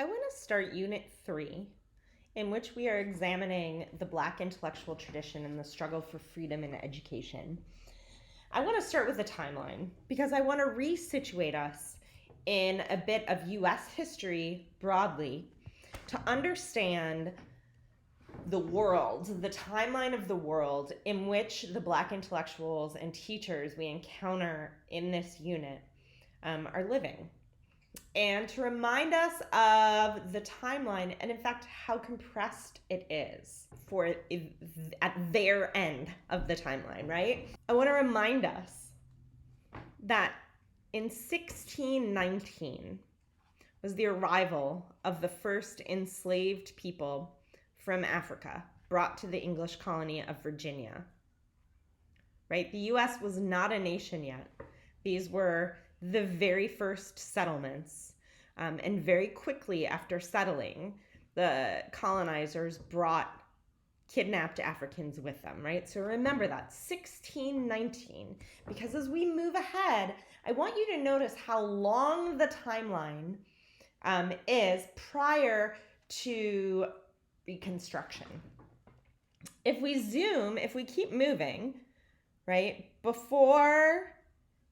I want to start Unit 3, in which we are examining the Black intellectual tradition and the struggle for freedom in education. I want to start with a timeline because I want to resituate us in a bit of US history broadly to understand the world, the timeline of the world in which the Black intellectuals and teachers we encounter in this unit are living, and to remind us of the timeline and, in fact, how compressed it is for at their end of the timeline, right? I want to remind us that in 1619 was the arrival of the first enslaved people from Africa brought to the English colony of Virginia, right? The US was not a nation yet. These were the very first settlements. And very quickly after settling, the colonizers brought kidnapped Africans with them, right? So remember that, 1619. Because as we move ahead, I want you to notice how long the timeline is prior to Reconstruction. If we zoom, if we keep moving, right, before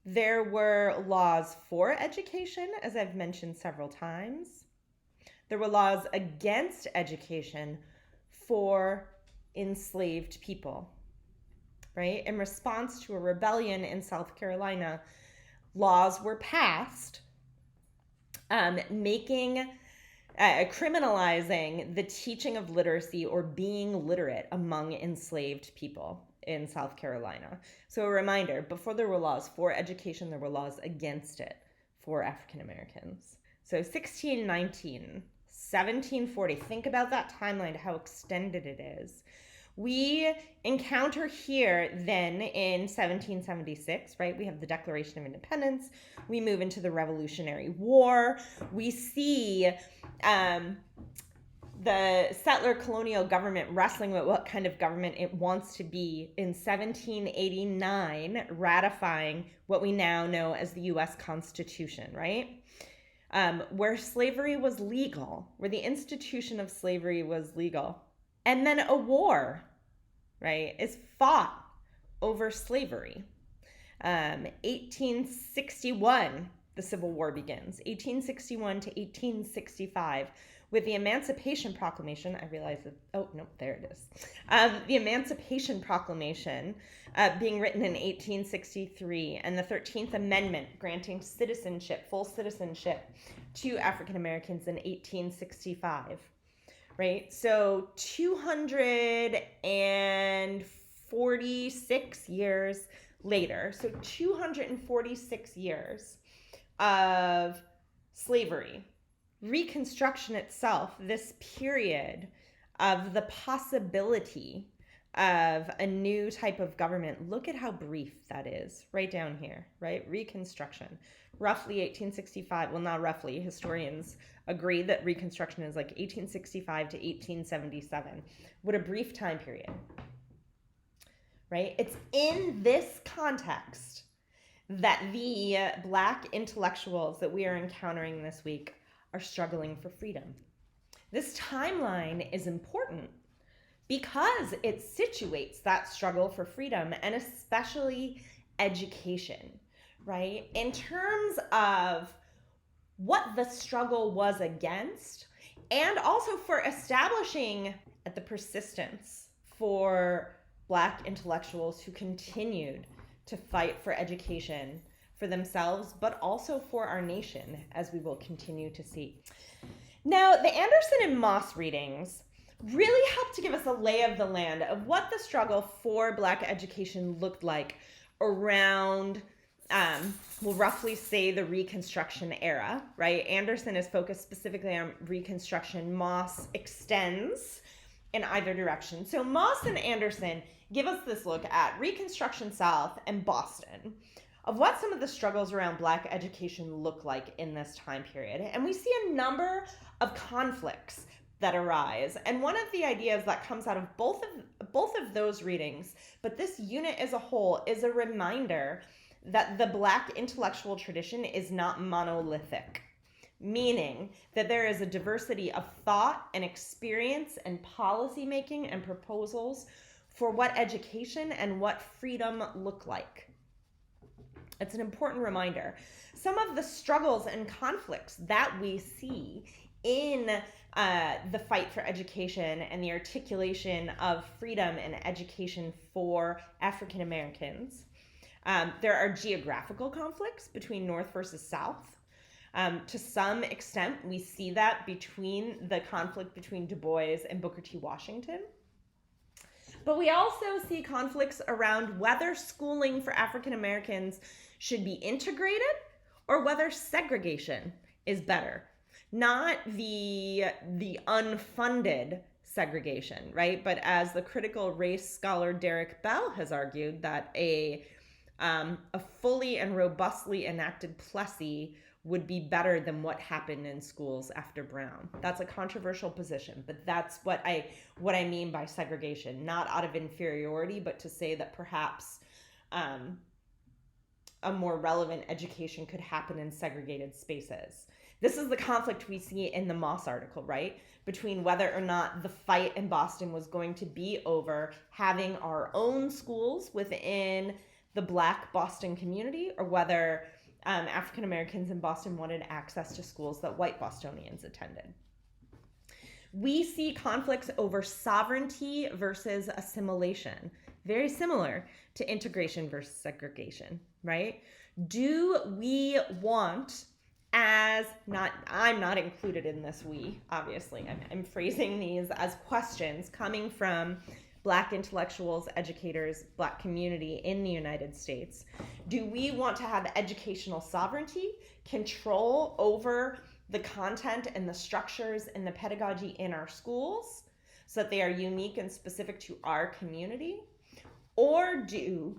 there were laws for education, as I've mentioned several times. There were laws against education for enslaved people, right? In response to a rebellion in South Carolina, laws were passed criminalizing the teaching of literacy or being literate among enslaved people in South Carolina. So a reminder, before there were laws for education, there were laws against it for African Americans. So 1619, 1740, think about that timeline, how extended it is. We encounter here then in 1776, right? We have the Declaration of Independence. We move into the Revolutionary War. We see the settler colonial government wrestling with what kind of government it wants to be in 1789, ratifying what we now know as the US Constitution, right? Where slavery was legal, where the institution of slavery was legal. And then a war, right, is fought over slavery. 1861, the Civil War begins, 1861 to 1865. With the Emancipation Proclamation, I realize that, oh, no, there it is. The Emancipation Proclamation being written in 1863, and the 13th Amendment granting citizenship, full citizenship, to African Americans in 1865, right? So 246 years later, so 246 years of slavery. Reconstruction itself, this period of the possibility of a new type of government, look at how brief that is right down here, right? Reconstruction, roughly 1865. Well, not roughly. Historians agree that Reconstruction is like 1865 to 1877. What a brief time period, right? It's in this context that the Black intellectuals that we are encountering this week are struggling for freedom. This timeline is important because it situates that struggle for freedom, and especially education, right? In terms of what the struggle was against, and also for establishing the persistence for Black intellectuals who continued to fight for education for themselves, but also for our nation, as we will continue to see. Now, the Anderson and Moss readings really help to give us a lay of the land of what the struggle for Black education looked like around, we'll roughly say, the Reconstruction era, right? Anderson is focused specifically on Reconstruction. Moss extends in either direction. So Moss and Anderson give us this look at Reconstruction South and Boston, of what some of the struggles around Black education look like in this time period. And we see a number of conflicts that arise. And one of the ideas that comes out of both of those readings, but this unit as a whole, is a reminder that the Black intellectual tradition is not monolithic. meaning that there is a diversity of thought and experience and policy making and proposals for what education and what freedom look like. It's an important reminder. Some of the struggles and conflicts that we see in the fight for education and the articulation of freedom and education for African Americans. There are geographical conflicts between North versus South. To some extent, we see that between the conflict between Du Bois and Booker T. Washington. But we also see conflicts around whether schooling for African Americans should be integrated or whether segregation is better. Not the unfunded segregation, right? But as the critical race scholar Derek Bell has argued, that a fully and robustly enacted Plessy would be better than what happened in schools after Brown. That's a controversial position, but that's what I mean by segregation, not out of inferiority, but to say that perhaps a more relevant education could happen in segregated spaces. This is the conflict we see in the Moss article, right? Between whether or not the fight in Boston was going to be over having our own schools within the Black Boston community, or whether African Americans in Boston wanted access to schools that white Bostonians attended. We see conflicts over sovereignty versus assimilation, very similar to integration versus segregation, right? Do we want, I'm not included in this we, obviously, I'm phrasing these as questions coming from Black intellectuals, educators, Black community in the United States. Do we want to have educational sovereignty, control over the content and the structures and the pedagogy in our schools so that they are unique and specific to our community? Or do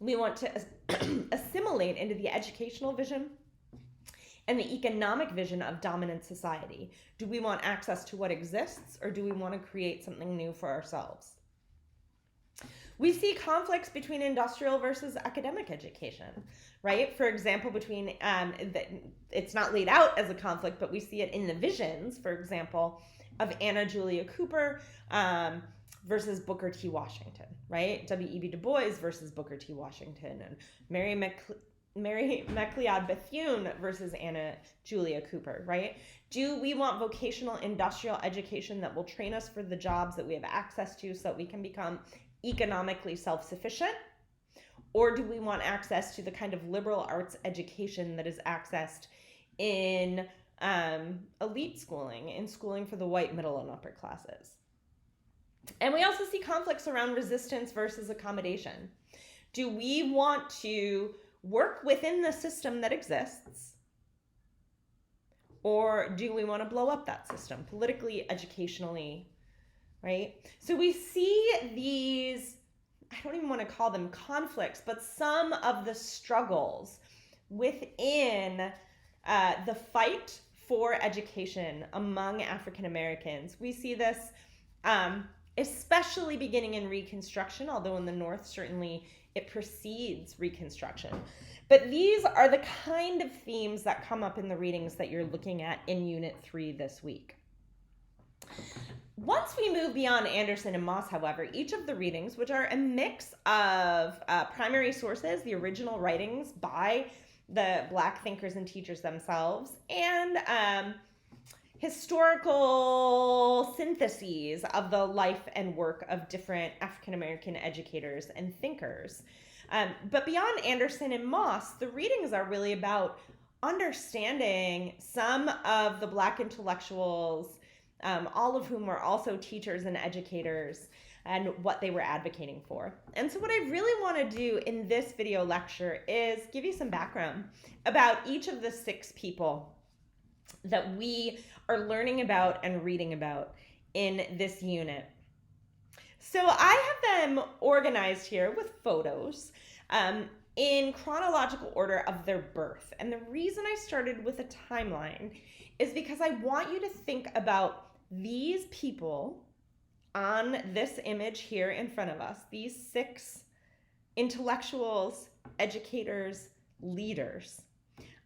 we want to assimilate into the educational vision and the economic vision of dominant society? Do we want access to what exists, or do we want to create something new for ourselves? We see conflicts between industrial versus academic education, right? For example, between, it's not laid out as a conflict, but we see it in the visions, for example, of Anna Julia Cooper versus Booker T. Washington, right? W.E.B. Du Bois versus Booker T. Washington, and Mary McLeod Bethune versus Anna Julia Cooper, right? Do we want vocational industrial education that will train us for the jobs that we have access to so that we can become economically self-sufficient? Or do we want access to the kind of liberal arts education that is accessed in elite schooling, in schooling for the white middle and upper classes? And we also see conflicts around resistance versus accommodation. Do we want to work within the system that exists, or do we want to blow up that system politically, educationally, right? So we see these, I don't even want to call them conflicts, but some of the struggles within the fight for education among African Americans. We see this especially beginning in Reconstruction, although in the North certainly it precedes Reconstruction. But these are the kind of themes that come up in the readings that you're looking at in Unit 3 this week. Once we move beyond Anderson and Moss, however, each of the readings, which are a mix of primary sources, the original writings by the Black thinkers and teachers themselves, and historical syntheses of the life and work of different African American educators and thinkers. But beyond Anderson and Moss, the readings are really about understanding some of the Black intellectuals, all of whom were also teachers and educators, and what they were advocating for. And so what I really want to do in this video lecture is give you some background about each of the 6 people that we are learning about and reading about in this unit. So I have them organized here with photos in chronological order of their birth. And the reason I started with a timeline is because I want you to think about these people on this image here in front of us, these 6 intellectuals, educators, leaders.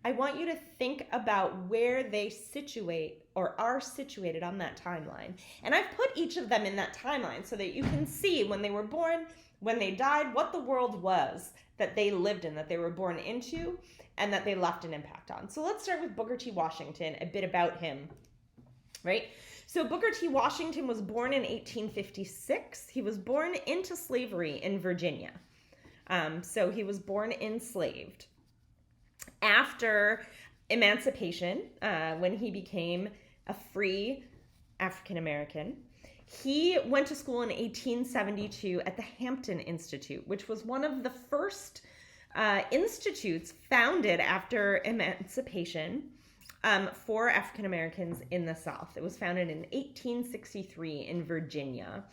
I want you to think about where they situate or are situated on that timeline. And I've put each of them in that timeline so that you can see when they were born, when they died, what the world was that they lived in, that they were born into, and that they left an impact on. So let's start with Booker T. Washington, a bit about him, right? So Booker T. Washington was born in 1856. He was born into slavery in Virginia. So he was born enslaved. After emancipation, when he became a free African American, he went to school in 1872 at the Hampton Institute, which was one of the first institutes founded after emancipation for African Americans in the South. It was founded in 1863 in Virginia.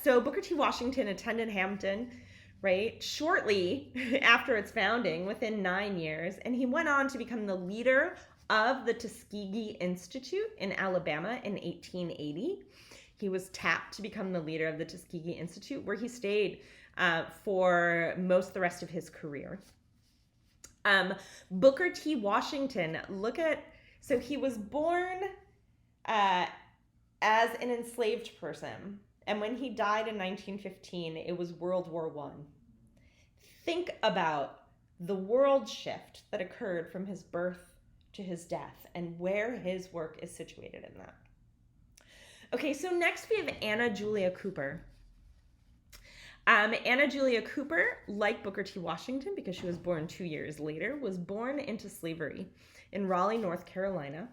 So Booker T. Washington attended Hampton, right, shortly after its founding, within 9 years, and he went on to become the leader of the Tuskegee Institute in Alabama in 1880. He was tapped to become the leader of the Tuskegee Institute, where he stayed for most of the rest of his career. Booker T. Washington, so he was born as an enslaved person. And when he died in 1915, it was World War I. Think about the world shift that occurred from his birth to his death and where his work is situated in that. Okay, so next we have Anna Julia Cooper. Anna Julia Cooper, like Booker T. Washington, because she was born 2 years later, was born into slavery in Raleigh, North Carolina.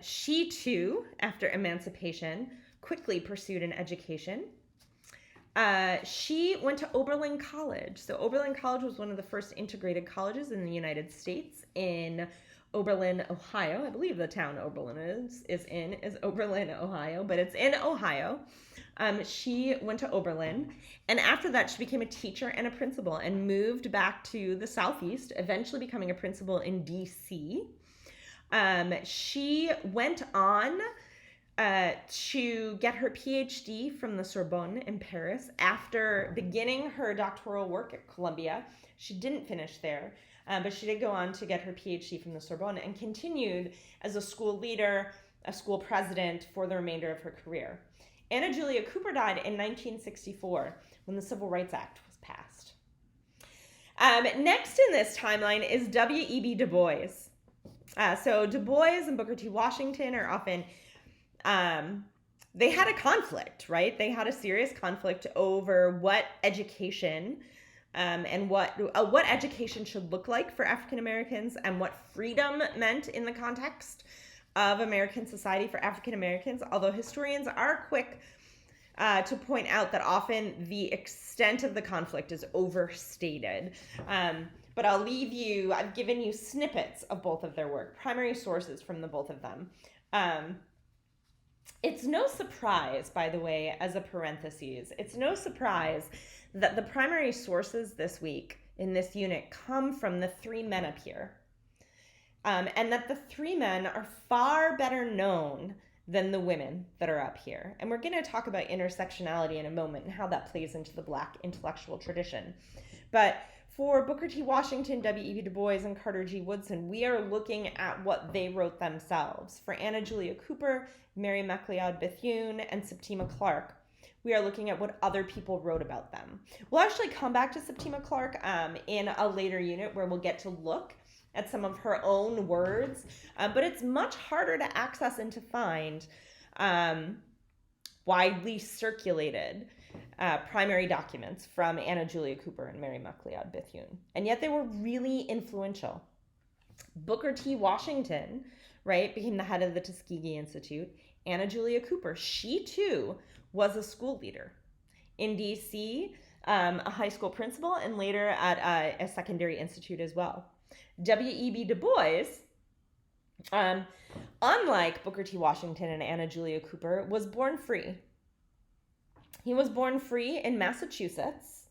She too, after emancipation, quickly pursued an education. She went to Oberlin College. So Oberlin College was one of the first integrated colleges in the United States in Oberlin, Ohio. I believe the town Oberlin is Oberlin, Ohio, but it's in Ohio. She went to Oberlin, and after that she became a teacher and a principal and moved back to the Southeast, eventually becoming a principal in D.C. She went on to get her PhD from the Sorbonne in Paris after beginning her doctoral work at Columbia. She didn't finish there, but she did go on to get her PhD from the Sorbonne and continued as a school leader, a school president for the remainder of her career. Anna Julia Cooper died in 1964 when the Civil Rights Act was passed. Next in this timeline is W.E.B. Du Bois. So Du Bois and Booker T. Washington are often, they had a conflict, right? They had a serious conflict over what education and what education should look like for African Americans and what freedom meant in the context of American society for African Americans, although historians are quick to point out that often the extent of the conflict is overstated. But I've given you snippets of both of their work, primary sources from the both of them. It's no surprise, by the way, as a parenthesis, it's no surprise that the primary sources this week in this unit come from the three men up here. And that the three men are far better known than the women that are up here. And we're going to talk about intersectionality in a moment and how that plays into the Black intellectual tradition. But for Booker T. Washington, W.E.B. Du Bois, and Carter G. Woodson, we are looking at what they wrote themselves. For Anna Julia Cooper, Mary McLeod Bethune, and Septima Clark, we are looking at what other people wrote about them. We'll actually come back to Septima Clark in a later unit where we'll get to look at some of her own words, but it's much harder to access and to find widely circulated primary documents from Anna Julia Cooper and Mary McLeod Bethune. And yet they were really influential. Booker T. Washington, right, became the head of the Tuskegee Institute. Anna Julia Cooper, she too was a school leader in D.C., a high school principal, and later at a secondary institute as well. W.E.B. Du Bois, unlike Booker T. Washington and Anna Julia Cooper, was born free. He was born free in Massachusetts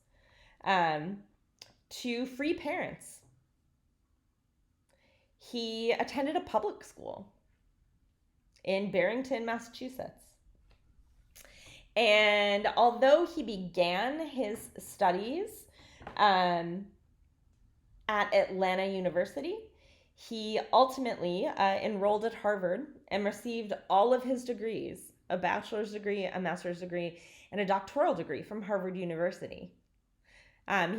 to free parents. He attended a public school in Barrington, Massachusetts. And although he began his studies at Atlanta University. He ultimately enrolled at Harvard and received all of his degrees, a bachelor's degree, a master's degree, and a doctoral degree from Harvard University.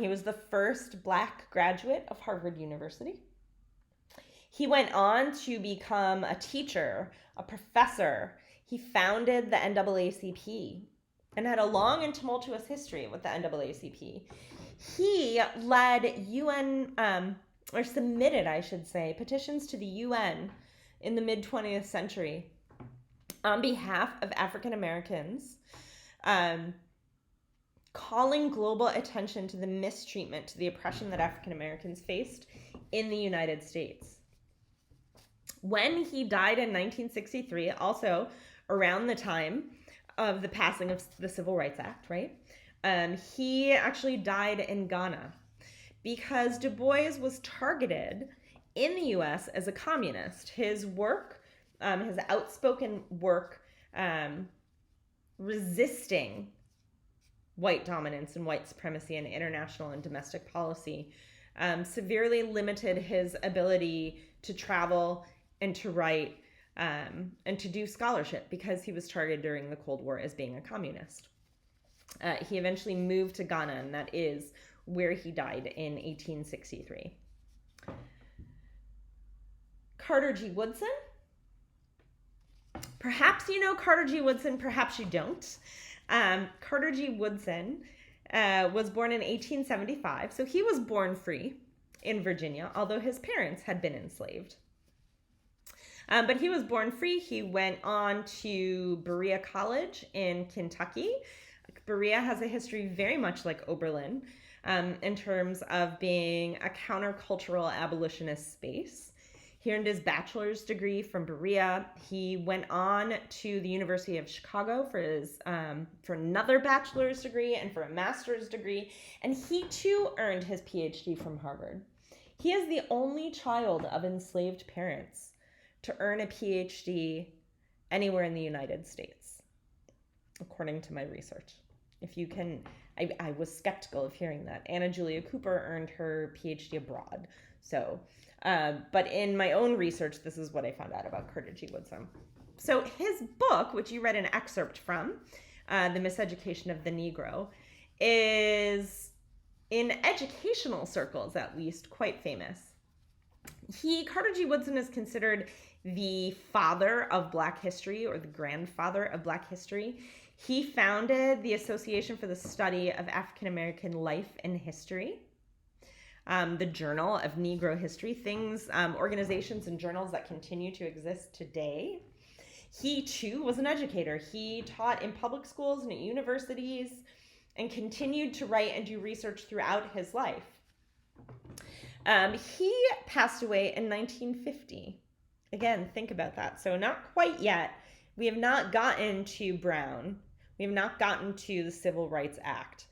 He was the first Black graduate of Harvard University. He went on to become a teacher, a professor. He founded the NAACP and had a long and tumultuous history with the NAACP. He led UN, or submitted, I should say, petitions to the UN in the mid 20th century on behalf of African Americans, calling global attention to the mistreatment, to the oppression that African Americans faced in the United States. When he died in 1963, also around the time of the passing of the Civil Rights Act, right? He actually died in Ghana because Du Bois was targeted in the US as a communist. His work, his outspoken work resisting white dominance and white supremacy in international and domestic policy, severely limited his ability to travel and to write and to do scholarship because he was targeted during the Cold War as being a communist. He eventually moved to Ghana, and that is where he died in 1863. Carter G. Woodson. Perhaps you know Carter G. Woodson, perhaps you don't. Carter G. Woodson was born in 1875, so he was born free in Virginia, although his parents had been enslaved. But he was born free. He went on to Berea College in Kentucky. Berea has a history very much like Oberlin in terms of being a countercultural abolitionist space. He earned his bachelor's degree from Berea. He went on to the University of Chicago for another bachelor's degree and for a master's degree. And he too earned his PhD from Harvard. He is the only child of enslaved parents to earn a PhD anywhere in the United States, according to my research. If you can, I was skeptical of hearing that. Anna Julia Cooper earned her PhD abroad. So, but in my own research, this is what I found out about Carter G. Woodson. So his book, which you read an excerpt from, The Miseducation of the Negro, is, in educational circles at least, quite famous. Carter G. Woodson is considered the father of Black history, or the grandfather of Black history. He founded the Association for the Study of African American Life and History, the Journal of Negro History, organizations and journals that continue to exist today. He too was an educator. He taught in public schools and at universities and continued to write and do research throughout his life. He passed away in 1950. Again, think about that. So not quite yet. We have not gotten to Brown. We have not gotten to the Civil Rights Act.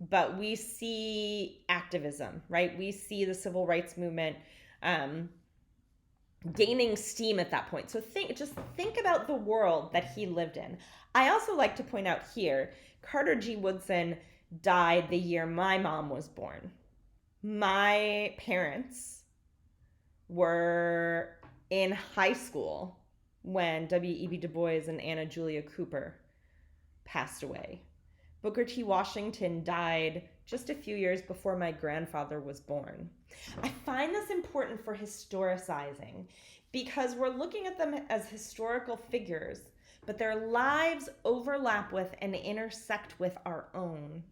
But we see activism, right? We see the civil rights movement gaining steam at that point. So think about the world that he lived in. I also like to point out here, Carter G. Woodson died the year my mom was born. My parents were in high school when W.E.B. Du Bois and Anna Julia Cooper passed away. Booker T. Washington died just a few years before my grandfather was born. I find this important for historicizing because we're looking at them as historical figures, but their lives overlap with and intersect with our own.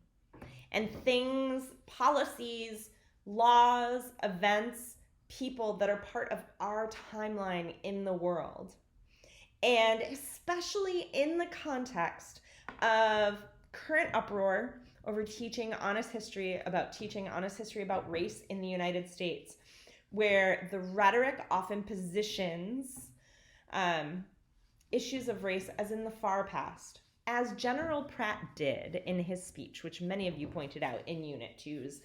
And things, policies, laws, events, people that are part of our timeline in the world. And especially in the context of current uproar over teaching honest history about race in the United States, where the rhetoric often positions issues of race as in the far past, as General Pratt did in his speech, which many of you pointed out in Unit 2's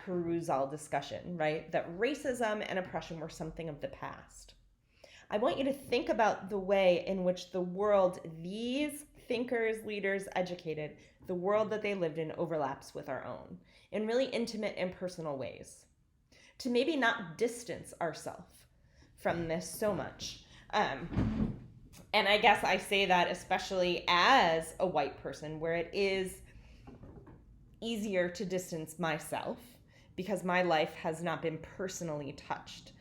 perusal discussion, right? That racism and oppression were something of the past. I want you to think about the way in which the world these thinkers, leaders, educated, the world that they lived in overlaps with our own in really intimate and personal ways. to maybe not distance ourselves from this so much. And I guess I say that especially as a white person, where it is easier to distance myself because my life has not been personally touched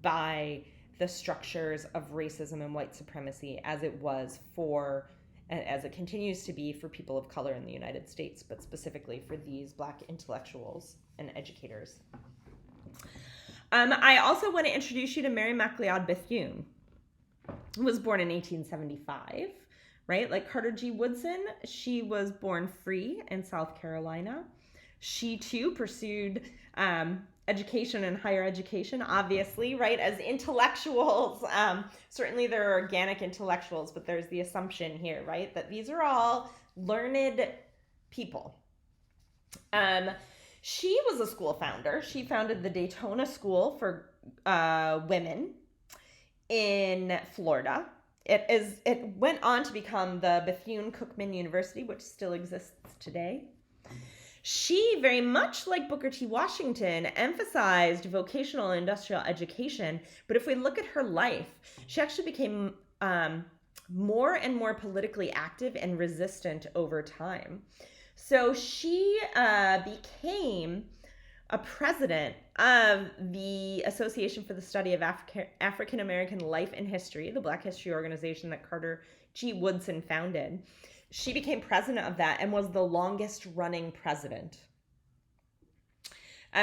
by the structures of racism and white supremacy as it was for, as it continues to be for people of color in the United States, but specifically for these Black intellectuals and educators. I also want to introduce you to Mary MacLeod Bethune, who was born in 1875, right? Like Carter G. Woodson, she was born free in South Carolina. She too pursued education and higher education, obviously, right? As intellectuals, certainly there are organic intellectuals, but there's the assumption here, right? That these are all learned people. She was a school founder. She founded the Daytona School for Women in Florida. It went on to become the Bethune-Cookman University, which still exists today. She, very much like Booker T. Washington, emphasized vocational and industrial education. But if we look at her life, she actually became more and more politically active and resistant over time. So she became a president of the Association for the Study of African American Life and History, the Black History organization that Carter G. Woodson founded. She became president of that and was the longest running president.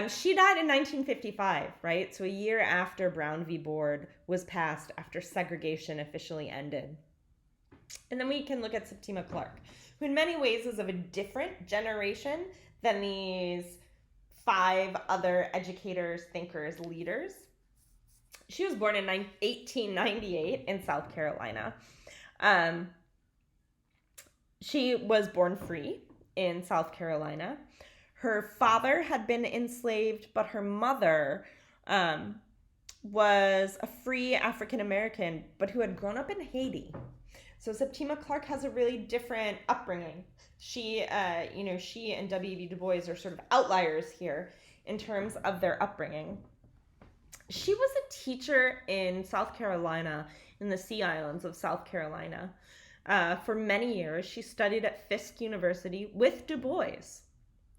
She died in 1955, right? So a year after Brown v. Board was passed, after segregation officially ended. And then we can look at Septima Clark, who in many ways is of a different generation than these 5 other educators, thinkers, leaders. She was born in 1898 in South Carolina. She was born free in South Carolina. Her father had been enslaved, but her mother was a free African American, but who had grown up in Haiti. So Septima Clark has a really different upbringing. She and W.E.B. Du Bois are sort of outliers here in terms of their upbringing. She was a teacher in South Carolina, in the Sea Islands of South Carolina. For many years, she studied at Fisk University with Du Bois.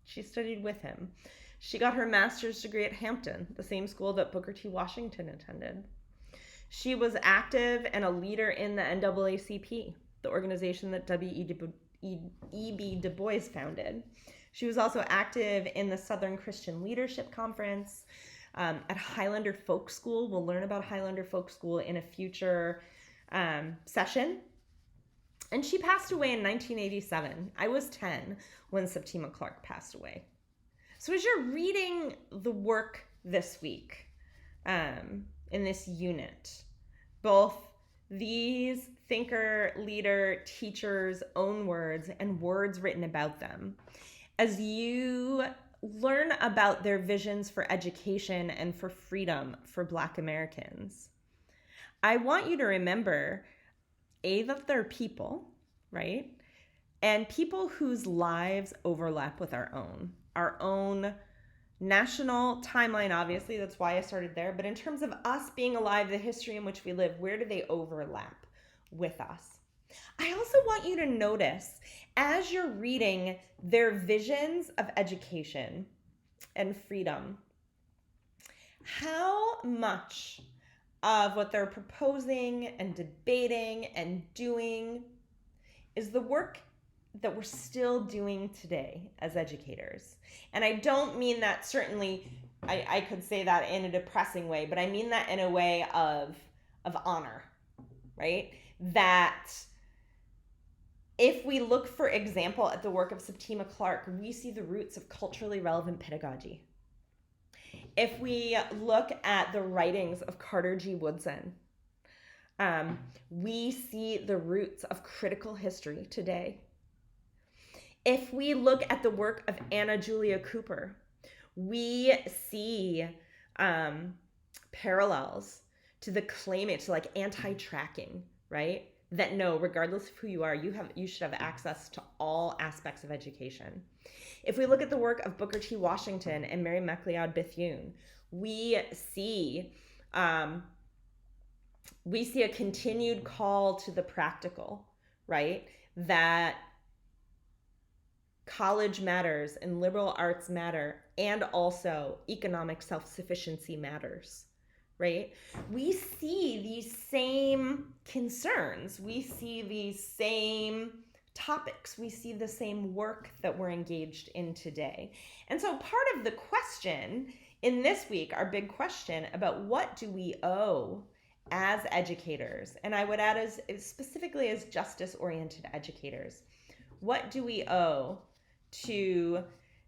She studied with him. She got her master's degree at Hampton, the same school that Booker T. Washington attended. She was active and a leader in the NAACP, the organization that W.E.B. Du Bois founded. She was also active in the Southern Christian Leadership Conference, at Highlander Folk School. We'll learn about Highlander Folk School in a future session. And she passed away in 1987. I was 10 when Septima Clark passed away. So as you're reading the work this week, in this unit, both these thinker, leader, teachers' own words and words written about them, as you learn about their visions for education and for freedom for Black Americans, I want you to remember, that they're people, right? And people whose lives overlap with our own national timeline, obviously, that's why I started there. But in terms of us being alive, the history in which we live, where do they overlap with us? I also want you to notice, as you're reading their visions of education and freedom, how much of what they're proposing and debating and doing is the work that we're still doing today as educators. And I don't mean that, certainly I could say that in a depressing way, but I mean that in a way of honor, right? That if we look, for example, at the work of Septima Clark, we see the roots of culturally relevant pedagogy. If we look at the writings of Carter G. Woodson, we see the roots of critical history today. If we look at the work of Anna Julia Cooper, we see parallels to the claimant, to like anti-tracking, right? That no, regardless of who you are, you should have access to all aspects of education. If we look at the work of Booker T. Washington and Mary MacLeod Bethune, we see a continued call to the practical, right? That college matters and liberal arts matter, and also economic self-sufficiency matters, right? We see these same concerns. We see these same topics. We see the same work that we're engaged in today. And so part of the question in this week, our big question about what do we owe as educators, and I would add as specifically as justice-oriented educators, what do we owe to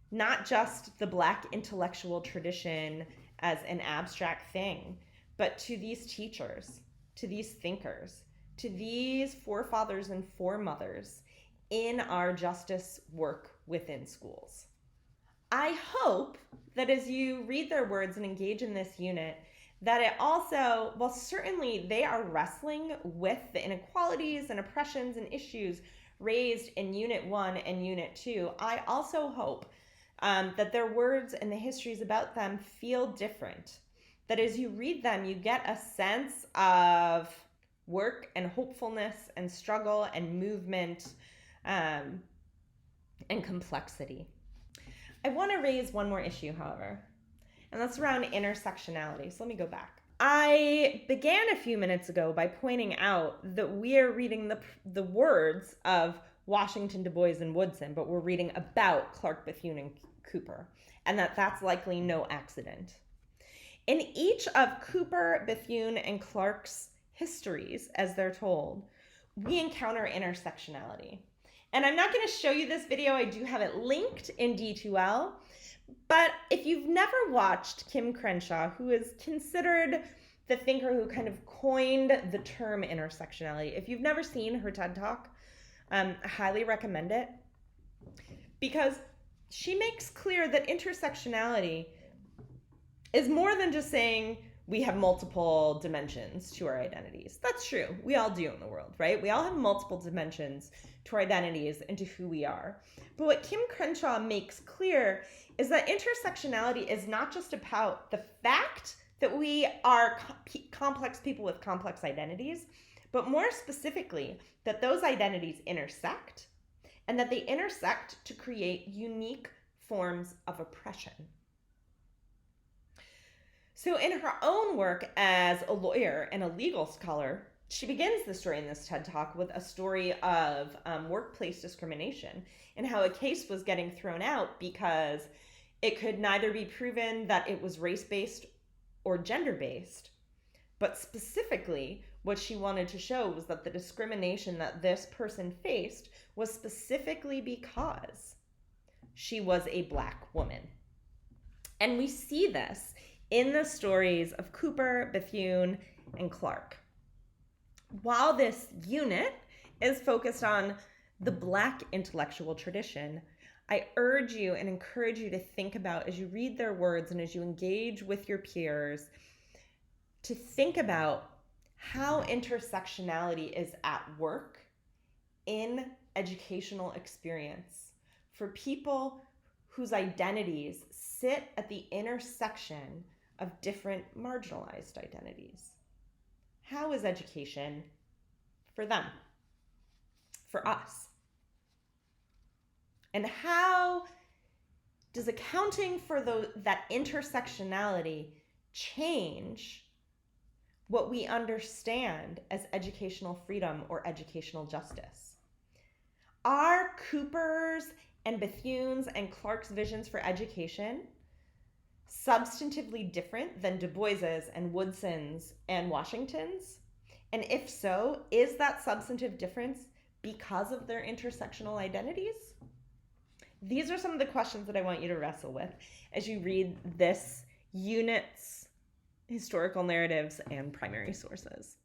not just the Black intellectual tradition as an abstract thing, but to these teachers, to these thinkers, to these forefathers and foremothers in our justice work within schools. I hope that as you read their words and engage in this unit, that it also, well, certainly they are wrestling with the inequalities and oppressions and issues raised in Unit 1 and Unit 2. I also hope that their words and the histories about them feel different. That as you read them, you get a sense of work and hopefulness and struggle and movement and complexity. I want to raise one more issue, however, and that's around intersectionality. So let me go back. I began a few minutes ago by pointing out that we are reading the words of Washington, Du Bois, and Woodson, but we're reading about Clark, Bethune, and Cooper, and that's likely no accident. In each of Cooper, Bethune, and Clark's histories, as they're told, we encounter intersectionality. And I'm not going to show you this video. I do have it linked in D2L. But if you've never watched Kim Crenshaw, who is considered the thinker who kind of coined the term intersectionality, if you've never seen her TED Talk, I highly recommend it, because she makes clear that intersectionality is more than just saying we have multiple dimensions to our identities. That's true. We all do in the world, right? We all have multiple dimensions to our identities and to who we are. But what Kim Crenshaw makes clear is that intersectionality is not just about the fact that we are complex people with complex identities, but more specifically, that those identities intersect, and that they intersect to create unique forms of oppression. So in her own work as a lawyer and a legal scholar, she begins the story in this TED Talk with a story of workplace discrimination and how a case was getting thrown out because it could neither be proven that it was race-based or gender-based, but specifically what she wanted to show was that the discrimination that this person faced was specifically because she was a Black woman. And we see this in the stories of Cooper, Bethune, and Clark. While this unit is focused on the Black intellectual tradition, I urge you and encourage you to think about, as you read their words and as you engage with your peers, to think about how intersectionality is at work in educational experience for people whose identities sit at the intersection of different marginalized identities. How is education for them, for us? And how does accounting for that intersectionality change what we understand as educational freedom or educational justice? Are Cooper's and Bethune's and Clark's visions for education substantively different than Du Bois's and Woodson's and Washington's? And if so, is that substantive difference because of their intersectional identities? These are some of the questions that I want you to wrestle with as you read this unit's historical narratives and primary sources.